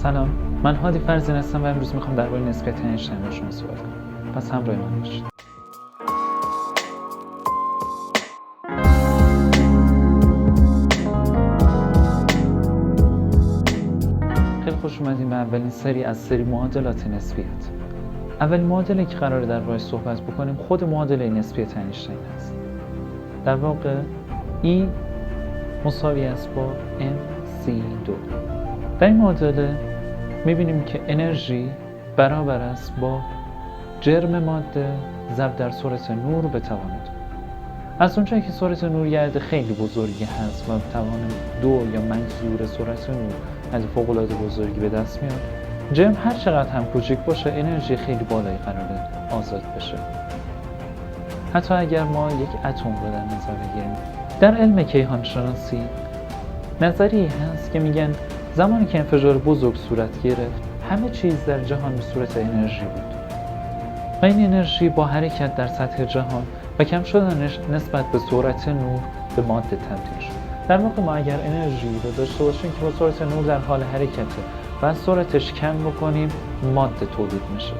سلام، من هادی فرزین هستم و امروز میخوام درباره نسبیت اینشتین با شما صحبت کنم. پس همراه من باشید. خیلی خوش اومدین به اولین سری از سری معادلات نسبیت. اولین معادلی که قراره درباره‌اش صحبت بکنیم خود معادله نسبیت اینشتین هست. در واقع E مساوی است با mc2. در این معادله میبینیم که انرژی برابر است با جرم ماده ضرب در سرعت نور به توان 2. از اونجایی که سرعت نور یه عدد خیلی بزرگی هست و به توان 2 یا منظور سرعت نور از فوق‌العاده بزرگی به دست میاد، جرم هر چقدر هم کوچک باشه انرژی خیلی بالایی قراره آزاد بشه. حتی اگر ما یک اتم رو در نظر بگیریم، در علم کیهان شناسی نظریه‌ای هست که میگن زمانی که انفجار بزرگ صورت گرفت همه چیز در جهان به صورت انرژی بود و این انرژی با حرکت در سطح جهان و کم شدنش نسبت به سرعت نور به ماده تبدیل شد. در واقع ما اگر انرژی رو داشته باشیم که با سرعت نور در حال حرکته و از سرعتش کم بکنیم ماده تولید میشه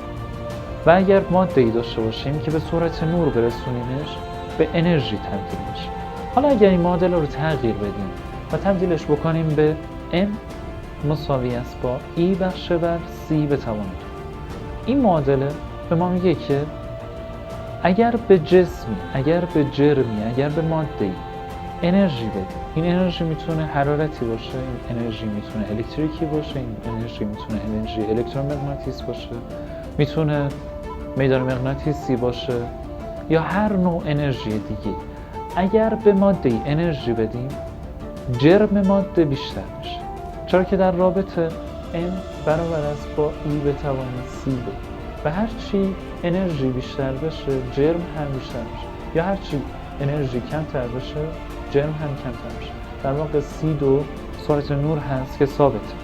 و اگر ماده‌ای داشته باشیم که به سرعت نور برسونیمش به انرژی تبدیل میشه. حالا اگر این معادله رو تغییر بدیم و تبدیلش بکنیم به m مساوی است با E بخش بر C به توان 2. این معادله به ما میگه که اگر به جسمی، اگر به جرمی، اگر به ماده‌ای انرژی بدیم، این انرژی میتونه حرارتی باشه، این انرژی میتونه الکتریکی باشه، این انرژی میتونه انرژی الکترومغناطیس باشه، میتونه میدان مغناطیسی باشه یا هر نوع انرژی دیگه. اگر به ماده‌ای انرژی بدیم جرم ماده بیشتر میشه، چرا که در رابطه m برابر است با E به توان C و هر چی انرژی بیشتر بشه جرم هم بیشتر میشه یا هر چی انرژی کمتر بشه جرم هم کمتر میشه. در واقع C2 سرعت نور هست که ثابته.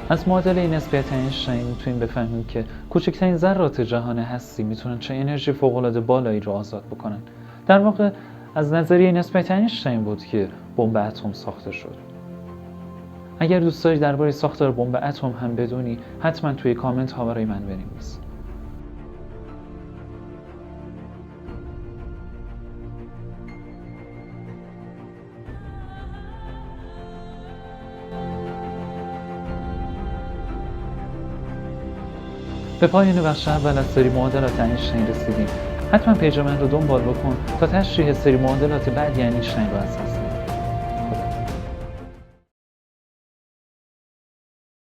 از معادله نسبیت اینشتین میتونیم بفهمیم که کوچکترین ذرات جهان هستی میتونن چه انرژی فوق‌العاده بالایی رو آزاد بکنن. در واقع از نظریه نسبیت اینشتین بود که بمب اتم ساخته شد. اگر دوست داری درباره ساختار بمب اتم هم بدونی حتما توی کامنت ها برای من بنویس. به پایان بخش اول از سری معادلات اینشتین رسیدیم. حتما پیج من رو دنبال بکن تا تشریح سری معادلات بعدی اینشتین رو از دست